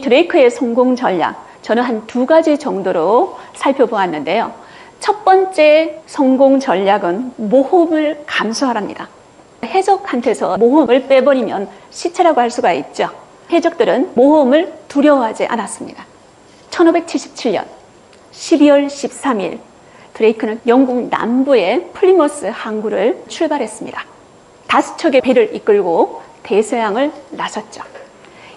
드레이크의 성공 전략, 저는 한 2가지 정도로 살펴보았는데요. 첫 번째 성공 전략은 모험을 감수하랍니다. 해적한테서 모험을 빼버리면 시체라고 할 수가 있죠. 해적들은 모험을 두려워하지 않았습니다. 1577년 12월 13일 드레이크는 영국 남부의 플리머스 항구를 출발했습니다. 5척의 배를 이끌고 대서양을 나섰죠.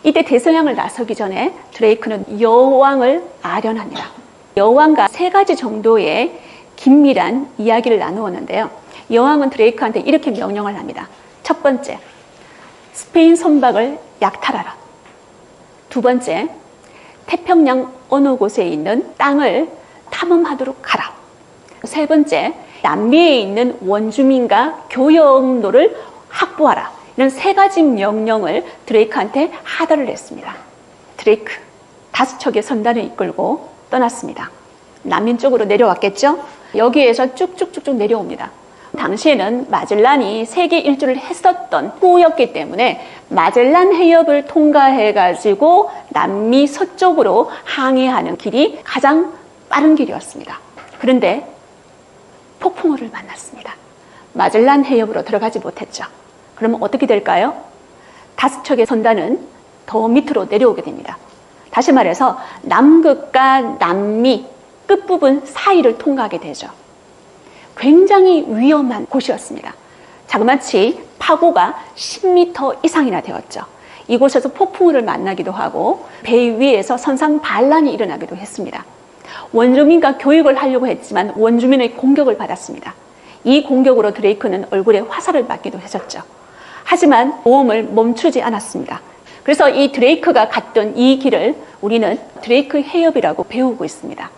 이때 대서양을 나서기 전에 드레이크는 여왕을 아련합니다. 여왕과 3가지 정도의 긴밀한 이야기를 나누었는데요. 여왕은 드레이크한테 이렇게 명령을 합니다. 첫 번째, 스페인 선박을 약탈하라. 2번째, 태평양 어느 곳에 있는 땅을 탐험하도록 하라. 3번째, 남미에 있는 원주민과 교역로를 확보하라. 이런 3가지 명령을 드레이크한테 하달을 했습니다. 드레이크 5척의 선단을 이끌고 떠났습니다. 남미 쪽으로 내려왔겠죠? 여기에서 쭉쭉쭉쭉 내려옵니다. 당시에는 마젤란이 세계 일주를 했었던 후였기 때문에 마젤란 해협을 통과해가지고 남미 서쪽으로 항해하는 길이 가장 빠른 길이었습니다. 그런데 폭풍우를 만났습니다. 마젤란 해협으로 들어가지 못했죠. 그러면 어떻게 될까요? 5척의 선단은 더 밑으로 내려오게 됩니다. 다시 말해서 남극과 남미 끝부분 사이를 통과하게 되죠. 굉장히 위험한 곳이었습니다. 자그마치 파고가 10m 이상이나 되었죠. 이곳에서 폭풍우를 만나기도 하고 배 위에서 선상 반란이 일어나기도 했습니다. 원주민과 교육을 하려고 했지만 원주민의 공격을 받았습니다. 이 공격으로 드레이크는 얼굴에 화살을 맞기도 했었죠. 하지만 모험을 멈추지 않았습니다. 그래서 이 드레이크가 갔던 이 길을 우리는 드레이크 해협이라고 배우고 있습니다.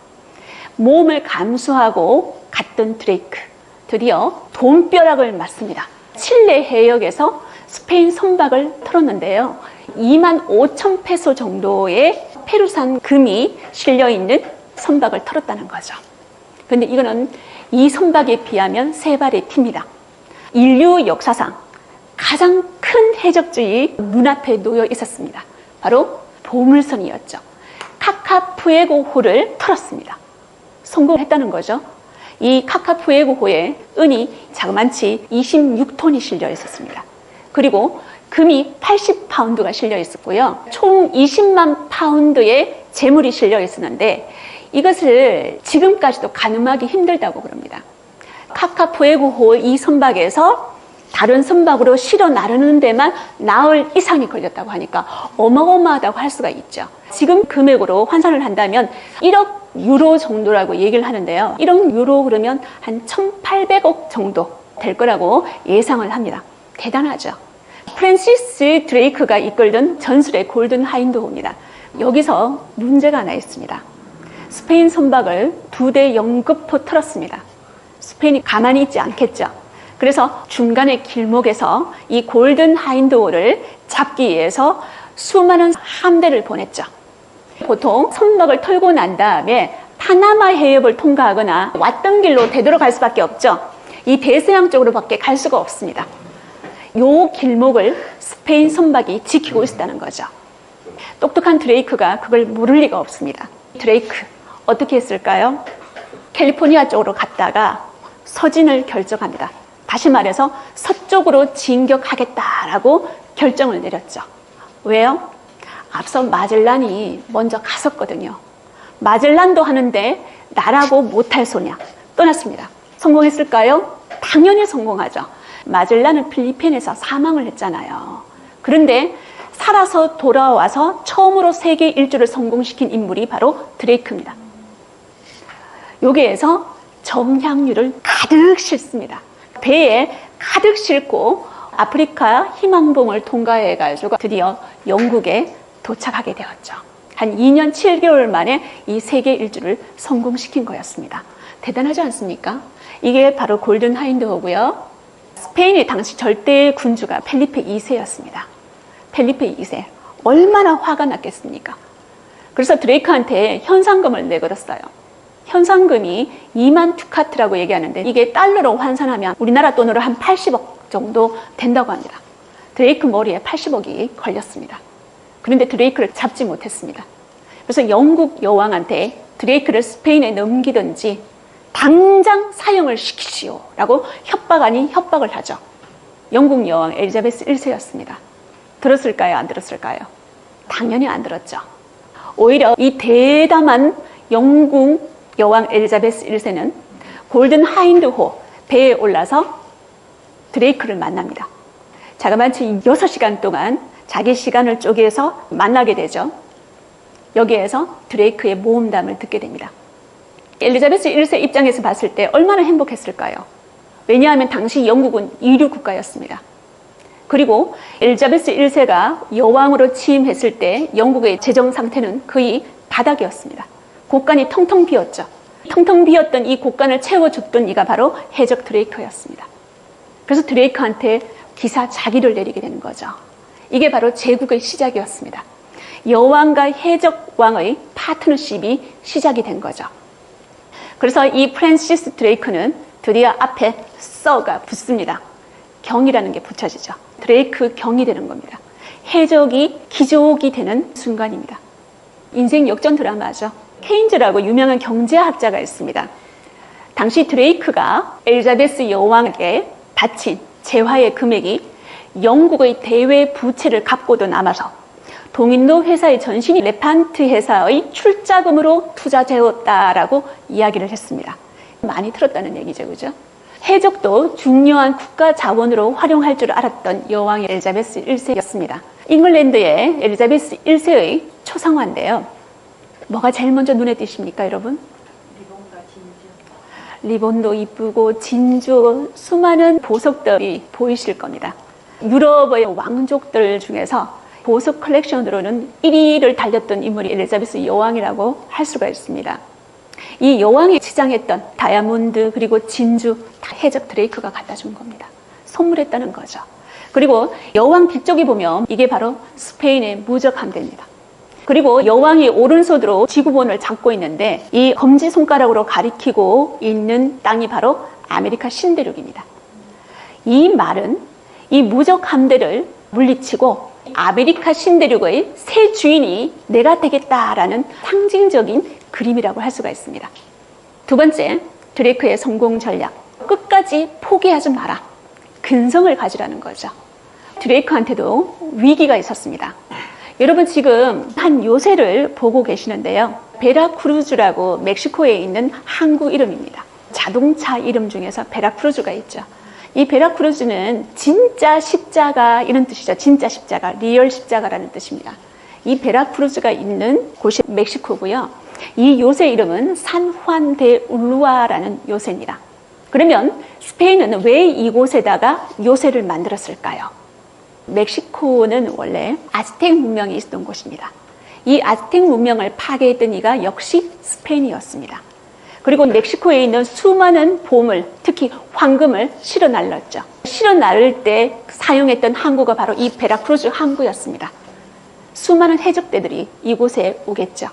모험을 감수하고 갔던 드레이크, 드디어 돈벼락을 맞습니다. 칠레 해역에서 스페인 선박을 털었는데요. 25,000 페소 정도의 페루산 금이 실려있는 선박을 털었다는 거죠. 그런데 이거는 이 선박에 비하면 3발의 핍니다. 인류 역사상 가장 큰 해적주의 눈앞에 놓여 있었습니다. 바로 보물선이었죠. 카카푸에고호를 털었습니다. 성공했다는 거죠. 이 카카푸에고호에 은이 자그만치 26톤이 실려 있었습니다. 그리고 금이 80파운드가 실려 있었고요. 총 20만 파운드의 재물이 실려 있었는데 이것을 지금까지도 가늠하기 힘들다고 그럽니다. 카카푸에고호 이 선박에서 다른 선박으로 실어 나르는 데만 나흘 이상이 걸렸다고 하니까 어마어마하다고 할 수가 있죠. 지금 금액으로 환산을 한다면 1억 유로 정도라고 얘기를 하는데요. 1억 유로 그러면 한 1,800억 정도 될 거라고 예상을 합니다. 대단하죠. 프랜시스 드레이크가 이끌던 전술의 골든 하인드호입니다. 여기서 문제가 하나 있습니다. 스페인 선박을 2대 연급토 털었습니다. 스페인이 가만히 있지 않겠죠. 그래서 중간의 길목에서 이 골든 하인드호를 잡기 위해서 수많은 함대를 보냈죠. 보통 선박을 털고 난 다음에 파나마 해협을 통과하거나 왔던 길로 되돌아갈 수밖에 없죠. 이 대서양 쪽으로밖에 갈 수가 없습니다. 이 길목을 스페인 선박이 지키고 있었다는 거죠. 똑똑한 드레이크가 그걸 모를 리가 없습니다. 드레이크 어떻게 했을까요? 캘리포니아 쪽으로 갔다가 서진을 결정합니다. 다시 말해서 서쪽으로 진격하겠다라고 결정을 내렸죠. 왜요? 앞서 마젤란이 먼저 갔었거든요. 마젤란도 하는데 나라고 못할 소냐. 떠났습니다. 성공했을까요? 당연히 성공하죠. 마젤란은 필리핀에서 사망을 했잖아요. 그런데 살아서 돌아와서 처음으로 세계 일주를 성공시킨 인물이 바로 드레이크입니다. 여기에서 점향유를 가득 싣습니다. 배에 가득 싣고 아프리카 희망봉을 통과해가지고 드디어 영국에 도착하게 되었죠. 한 2년 7개월 만에 이 세계 일주를 성공시킨 거였습니다. 대단하지 않습니까? 이게 바로 골든 하인드호고요. 스페인의 당시 절대 군주가 펠리페 2세였습니다. 펠리페 2세. 얼마나 화가 났겠습니까? 그래서 드레이크한테 현상금을 내걸었어요. 현상금이 2만 투카트라고 얘기하는데 이게 달러로 환산하면 우리나라 돈으로 한 80억 정도 된다고 합니다. 드레이크 머리에 80억이 걸렸습니다. 그런데 드레이크를 잡지 못했습니다. 그래서 영국 여왕한테 드레이크를 스페인에 넘기든지 당장 사형을 시키시오라고 협박 아닌 협박을 하죠. 영국 여왕 엘리자베스 1세였습니다. 들었을까요? 안 들었을까요? 당연히 안 들었죠. 오히려 이 대담한 영국 여왕 엘리자베스 1세는 골든 하인드호 배에 올라서 드레이크를 만납니다. 자그마치 6시간 동안 자기 시간을 쪼개서 만나게 되죠. 여기에서 드레이크의 모험담을 듣게 됩니다. 엘리자베스 1세 입장에서 봤을 때 얼마나 행복했을까요? 왜냐하면 당시 영국은 이류 국가였습니다. 그리고 엘리자베스 1세가 여왕으로 취임했을 때 영국의 재정 상태는 거의 바닥이었습니다. 곳간이 텅텅 비었죠. 텅텅 비었던 이 곳간을 채워줬던 이가 바로 해적 드레이크였습니다. 그래서 드레이크한테 기사 자기를 내리게 되는 거죠. 이게 바로 제국의 시작이었습니다. 여왕과 해적왕의 파트너십이 시작이 된 거죠. 그래서 이 프랜시스 드레이크는 드디어 앞에 서가 붙습니다. 경이라는 게 붙여지죠. 드레이크 경이 되는 겁니다. 해적이 귀족이 되는 순간입니다. 인생 역전 드라마죠. 케인즈라고 유명한 경제학자가 있습니다. 당시 드레이크가 엘리자베스 여왕에게 바친 재화의 금액이 영국의 대외 부채를 갚고도 남아서 동인도 회사의 전신이 레판트 회사의 출자금으로 투자되었다라고 이야기를 했습니다. 많이 들었다는 얘기죠, 그죠? 해적도 중요한 국가 자원으로 활용할 줄 알았던 여왕 엘리자베스 1세였습니다. 잉글랜드의 엘리자베스 1세의 초상화인데요. 뭐가 제일 먼저 눈에 띄십니까, 여러분? 리본과 진주. 리본도 이쁘고 진주, 수많은 보석들이 보이실 겁니다. 유럽의 왕족들 중에서 보석 컬렉션으로는 1위를 달렸던 인물이 엘리자베스 여왕이라고 할 수가 있습니다. 이 여왕이 치장했던 다이아몬드 그리고 진주 다 해적 드레이크가 갖다 준 겁니다. 선물했다는 거죠. 그리고 여왕 뒤쪽에 보면 이게 바로 스페인의 무적 함대입니다. 그리고 여왕이 오른손으로 지구본을 잡고 있는데 이 검지손가락으로 가리키고 있는 땅이 바로 아메리카 신대륙입니다. 이 말은 이 무적 함대를 물리치고 아메리카 신대륙의 새 주인이 내가 되겠다라는 상징적인 그림이라고 할 수가 있습니다. 두 번째, 드레이크의 성공 전략. 끝까지 포기하지 마라. 근성을 가지라는 거죠. 드레이크한테도 위기가 있었습니다. 여러분 지금 한 요새를 보고 계시는데요. 베라크루즈라고 멕시코에 있는 항구 이름입니다. 자동차 이름 중에서 베라크루즈가 있죠. 이 베라크루즈는 진짜 십자가 이런 뜻이죠. 진짜 십자가, 리얼 십자가라는 뜻입니다. 이 베라크루즈가 있는 곳이 멕시코고요. 이 요새 이름은 산후안 데 울루아라는 요새입니다. 그러면 스페인은 왜 이곳에다가 요새를 만들었을까요? 멕시코는 원래 아즈텍 문명이 있었던 곳입니다. 이 아즈텍 문명을 파괴했던 이가 역시 스페인이었습니다. 그리고 멕시코에 있는 수많은 보물, 특히 황금을 실어 날렸죠. 실어 나를 때 사용했던 항구가 바로 이 베라크루즈 항구였습니다. 수많은 해적대들이 이곳에 오겠죠.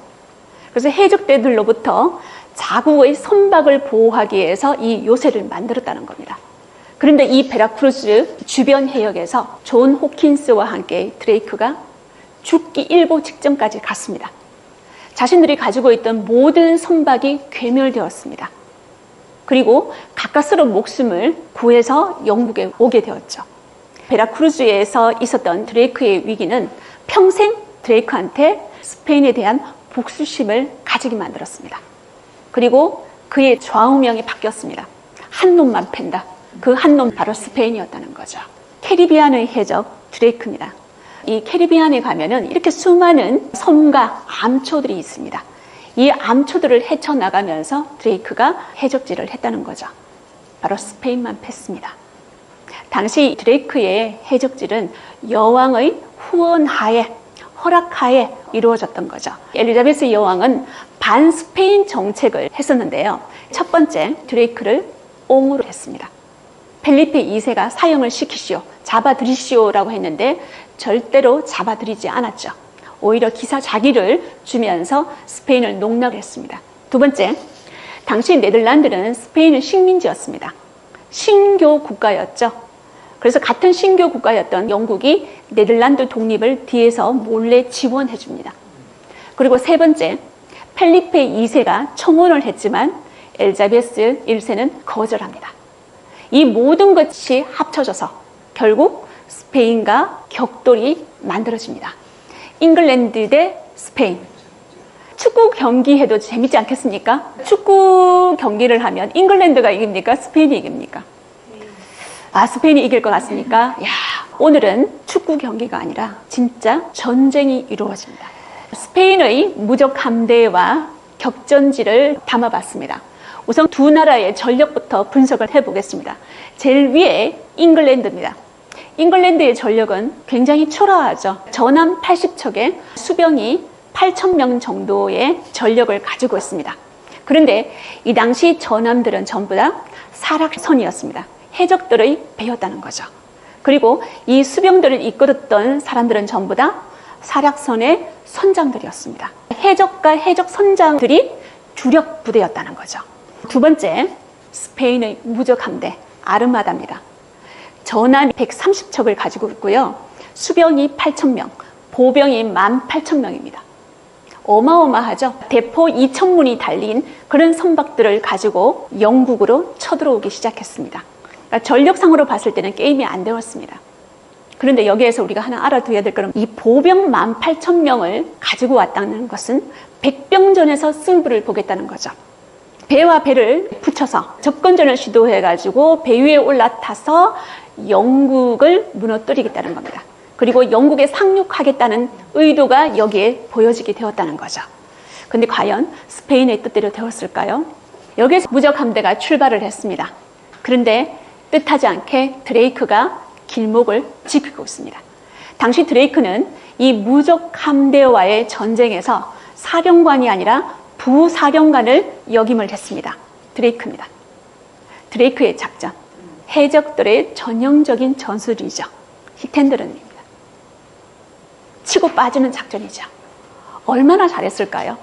그래서 해적대들로부터 자국의 선박을 보호하기 위해서 이 요새를 만들었다는 겁니다. 그런데 이 베라크루즈 주변 해역에서 존 호킨스와 함께 드레이크가 죽기 일보 직전까지 갔습니다. 자신들이 가지고 있던 모든 선박이 괴멸되었습니다. 그리고 가까스로 목숨을 구해서 영국에 오게 되었죠. 베라크루즈에서 있었던 드레이크의 위기는 평생 드레이크한테 스페인에 대한 복수심을 가지게 만들었습니다. 그리고 그의 좌우명이 바뀌었습니다. 한 놈만 팬다. 그 한 놈 바로 스페인이었다는 거죠. 캐리비안의 해적 드레이크입니다. 이 캐리비안에 가면은 이렇게 수많은 섬과 암초들이 있습니다. 이 암초들을 헤쳐나가면서 드레이크가 해적질을 했다는 거죠. 바로 스페인만 팼습니다. 당시 드레이크의 해적질은 여왕의 후원하에, 허락하에 이루어졌던 거죠. 엘리자베스 여왕은 반스페인 정책을 했었는데요. 첫 번째, 드레이크를 옹으로 했습니다. 펠리페 2세가 사형을 시키시오, 잡아들이시오라고 했는데 절대로 잡아들이지 않았죠. 오히려 기사 자기를 주면서 스페인을 농락했습니다. 두 번째, 당시 네덜란드는 스페인의 식민지였습니다. 신교 국가였죠. 그래서 같은 신교 국가였던 영국이 네덜란드 독립을 뒤에서 몰래 지원해 줍니다. 그리고 세 번째, 펠리페 2세가 청혼을 했지만 엘자베스 1세는 거절합니다. 이 모든 것이 합쳐져서 결국 스페인과 격돌이 만들어집니다. 잉글랜드 대 스페인. 축구 경기 해도 재밌지 않겠습니까? 축구 경기를 하면 잉글랜드가 이깁니까? 스페인이 이깁니까? 스페인이 이길 것 같습니까? 오늘은 축구 경기가 아니라 진짜 전쟁이 이루어집니다. 스페인의 무적 함대와 격전지를 담아봤습니다. 우선 두 나라의 전력부터 분석을 해보겠습니다. 제일 위에 잉글랜드입니다. 잉글랜드의 전력은 굉장히 초라하죠. 전함 80척에 수병이 8,000명 정도의 전력을 가지고 있습니다. 그런데 이 당시 전함들은 전부 다 사락선이었습니다. 해적들의 배였다는 거죠. 그리고 이 수병들을 이끌었던 사람들은 전부 다 사락선의 선장들이었습니다. 해적과 해적 선장들이 주력 부대였다는 거죠. 두 번째, 스페인의 무적 함대 아르마다입니다. 전함 130척을 가지고 있고요. 수병이 8,000명, 보병이 18,000명입니다. 어마어마하죠. 대포 2,000문이 달린 그런 선박들을 가지고 영국으로 쳐들어오기 시작했습니다. 그러니까 전력상으로 봤을 때는 게임이 안 되었습니다. 그런데 여기에서 우리가 하나 알아둬야 될 것은 이 보병 18,000명을 가지고 왔다는 것은 백병전에서 승부를 보겠다는 거죠. 배와 배를 붙여서 접근전을 시도해가지고 배 위에 올라타서 영국을 무너뜨리겠다는 겁니다. 그리고 영국에 상륙하겠다는 의도가 여기에 보여지게 되었다는 거죠. 근데 과연 스페인의 뜻대로 되었을까요? 여기에서 무적 함대가 출발을 했습니다. 그런데 뜻하지 않게 드레이크가 길목을 지키고 있습니다. 당시 드레이크는 이 무적 함대와의 전쟁에서 사령관이 아니라 부사령관을 역임을 했습니다. 드레이크입니다. 드레이크의 작전, 해적들의 전형적인 전술이죠. 히텐드른입니다. 치고 빠지는 작전이죠. 얼마나 잘했을까요?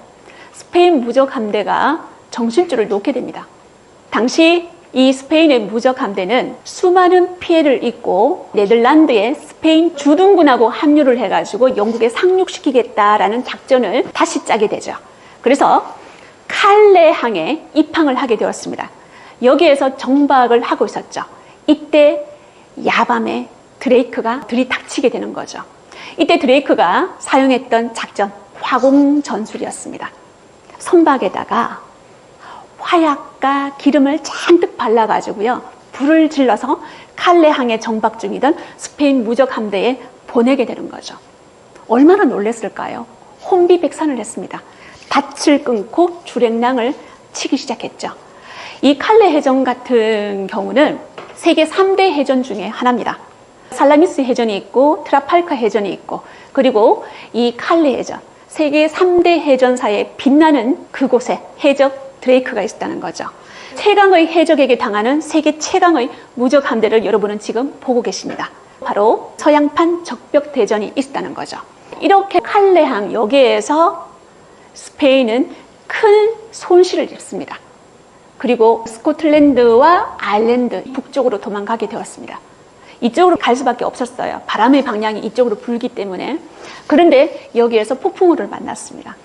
스페인 무적 함대가 정신줄을 놓게 됩니다. 당시 이 스페인의 무적 함대는 수많은 피해를 입고 네덜란드의 스페인 주둔군하고 합류를 해가지고 영국에 상륙시키겠다라는 작전을 다시 짜게 되죠. 그래서 칼레항에 입항을 하게 되었습니다. 여기에서 정박을 하고 있었죠. 이때 야밤에 드레이크가 들이닥치게 되는 거죠. 이때 드레이크가 사용했던 작전, 화공 전술이었습니다. 선박에다가 화약과 기름을 잔뜩 발라가지고요, 불을 질러서 칼레항에 정박 중이던 스페인 무적 함대에 보내게 되는 거죠. 얼마나 놀랐을까요? 혼비백산을 했습니다. 닻을 끊고 주랭랑을 치기 시작했죠. 이 칼레 해전 같은 경우는 세계 3대 해전 중에 하나입니다. 살라미스 해전이 있고 트라팔카 해전이 있고, 그리고 이 칼레 해전, 세계 3대 해전사에 빛나는 그곳에 해적 드레이크가 있었다는 거죠. 최강의 해적에게 당하는 세계 최강의 무적 함대를 여러분은 지금 보고 계십니다. 바로 서양판 적벽 대전이 있었다는 거죠. 이렇게 칼레항 여기에서 스페인은 큰 손실을 입습니다. 그리고 스코틀랜드와 아일랜드 북쪽으로 도망가게 되었습니다. 이쪽으로 갈 수밖에 없었어요. 바람의 방향이 이쪽으로 불기 때문에. 그런데 여기에서 폭풍우를 만났습니다.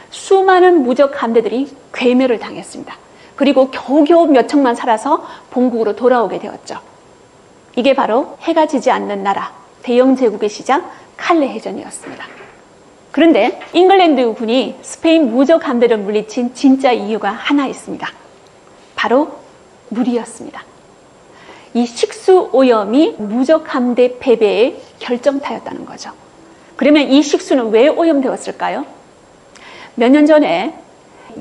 수많은 무적 함대들이 괴멸을 당했습니다. 그리고 겨우겨우 몇 척만 살아서 본국으로 돌아오게 되었죠. 이게 바로 해가 지지 않는 나라, 대영 제국의 시작 칼레 해전이었습니다. 그런데 잉글랜드 군이 스페인 무적 함대를 물리친 진짜 이유가 하나 있습니다. 바로 물이었습니다. 이 식수 오염이 무적 함대 패배의 결정타였다는 거죠. 그러면 이 식수는 왜 오염되었을까요? 몇 년 전에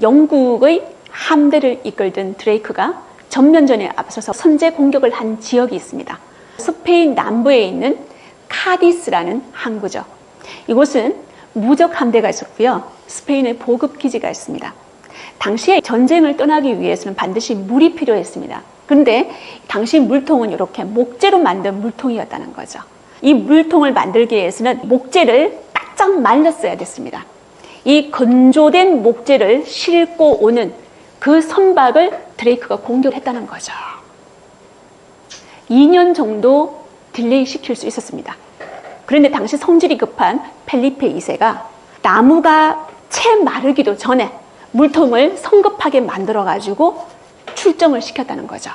영국의 함대를 이끌던 드레이크가 전면전에 앞서서 선제 공격을 한 지역이 있습니다. 스페인 남부에 있는 카디스라는 항구죠. 이곳은 무적 함대가 있었고요, 스페인의 보급 기지가 있습니다. 당시에 전쟁을 떠나기 위해서는 반드시 물이 필요했습니다. 그런데 당시 물통은 이렇게 목재로 만든 물통이었다는 거죠. 이 물통을 만들기 위해서는 목재를 바짝 말렸어야 됐습니다. 이 건조된 목재를 싣고 오는 그 선박을 드레이크가 공격했다는 거죠. 2년 정도 딜레이 시킬 수 있었습니다. 그런데 당시 성질이 급한 펠리페 2세가 나무가 채 마르기도 전에 물통을 성급하게 만들어가지고 출정을 시켰다는 거죠.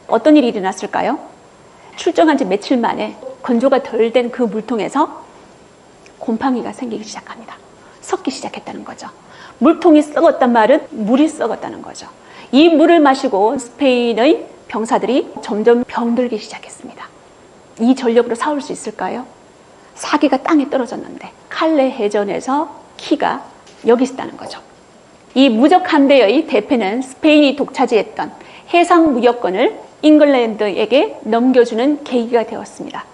어떤 일이 일어났을까요? 출정한 지 며칠 만에 건조가 덜 된 그 물통에서 곰팡이가 생기기 시작합니다. 섞기 시작했다는 거죠. 물통이 썩었단 말은 물이 썩었다는 거죠. 이 물을 마시고 스페인의 병사들이 점점 병들기 시작했습니다. 이 전력으로 싸울 수 있을까요? 사기가 땅에 떨어졌는데 칼레 해전에서 키가 여기 있었다는 거죠. 이 무적 함대의 대패는 스페인이 독차지했던 해상 무역권을 잉글랜드에게 넘겨주는 계기가 되었습니다.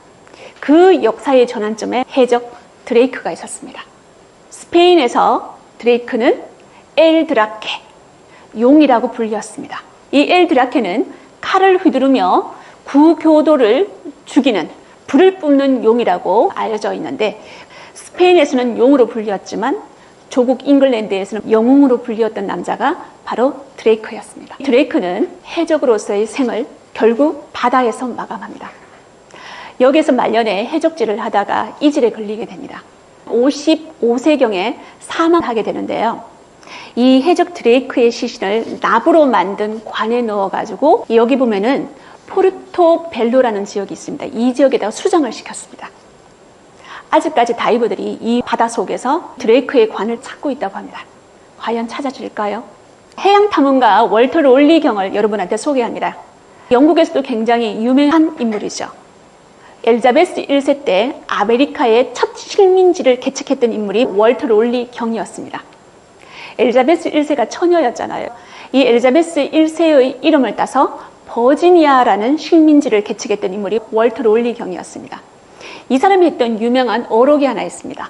그 역사의 전환점에 해적 드레이크가 있었습니다. 스페인에서 드레이크는 엘 드라케, 용이라고 불렸습니다. 이 엘 드라케는 칼을 휘두르며 구교도를 죽이는 불을 뿜는 용이라고 알려져 있는데 스페인에서는 용으로 불렸지만 조국 잉글랜드에서는 영웅으로 불렸던 남자가 바로 드레이크였습니다. 드레이크는 해적으로서의 생을 결국 바다에서 마감합니다. 여기에서 말년에 해적질을 하다가 이질에 걸리게 됩니다. 55세경에 사망하게 되는데요. 이 해적 드레이크의 시신을 납으로 만든 관에 넣어가지고 여기 보면은 포르토벨로라는 지역이 있습니다. 이 지역에다가 수정을 시켰습니다. 아직까지 다이버들이 이 바다 속에서 드레이크의 관을 찾고 있다고 합니다. 과연 찾아질까요? 해양탐험가 월터 롤리 경을 여러분한테 소개합니다. 영국에서도 굉장히 유명한 인물이죠. 엘자베스 1세 때 아메리카의 첫 식민지를 개척했던 인물이 월터 롤리 경이었습니다. 엘자베스 1세가 처녀였잖아요. 이 엘자베스 1세의 이름을 따서 버지니아라는 식민지를 개척했던 인물이 월터 롤리 경이었습니다. 이 사람이 했던 유명한 어록이 하나 있습니다.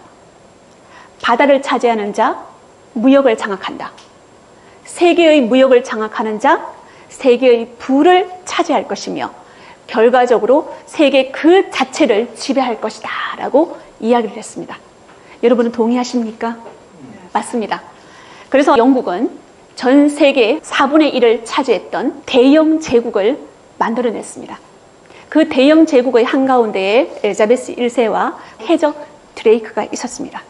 바다를 차지하는 자, 무역을 장악한다. 세계의 무역을 장악하는 자, 세계의 부를 차지할 것이며 결과적으로 세계 그 자체를 지배할 것이다 라고 이야기를 했습니다. 여러분은 동의하십니까? 맞습니다. 그래서 영국은 전 세계 4분의 1을 차지했던 대영 제국을 만들어냈습니다. 그 대영 제국의 한가운데에 엘자베스 1세와 해적 드레이크가 있었습니다.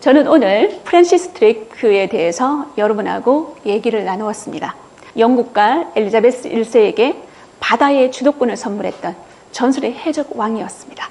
저는 오늘 프랜시스 드레이크에 대해서 여러분하고 얘기를 나누었습니다. 영국과 엘자베스 1세에게 바다의 주도권을 선물했던 전설의 해적 왕이었습니다.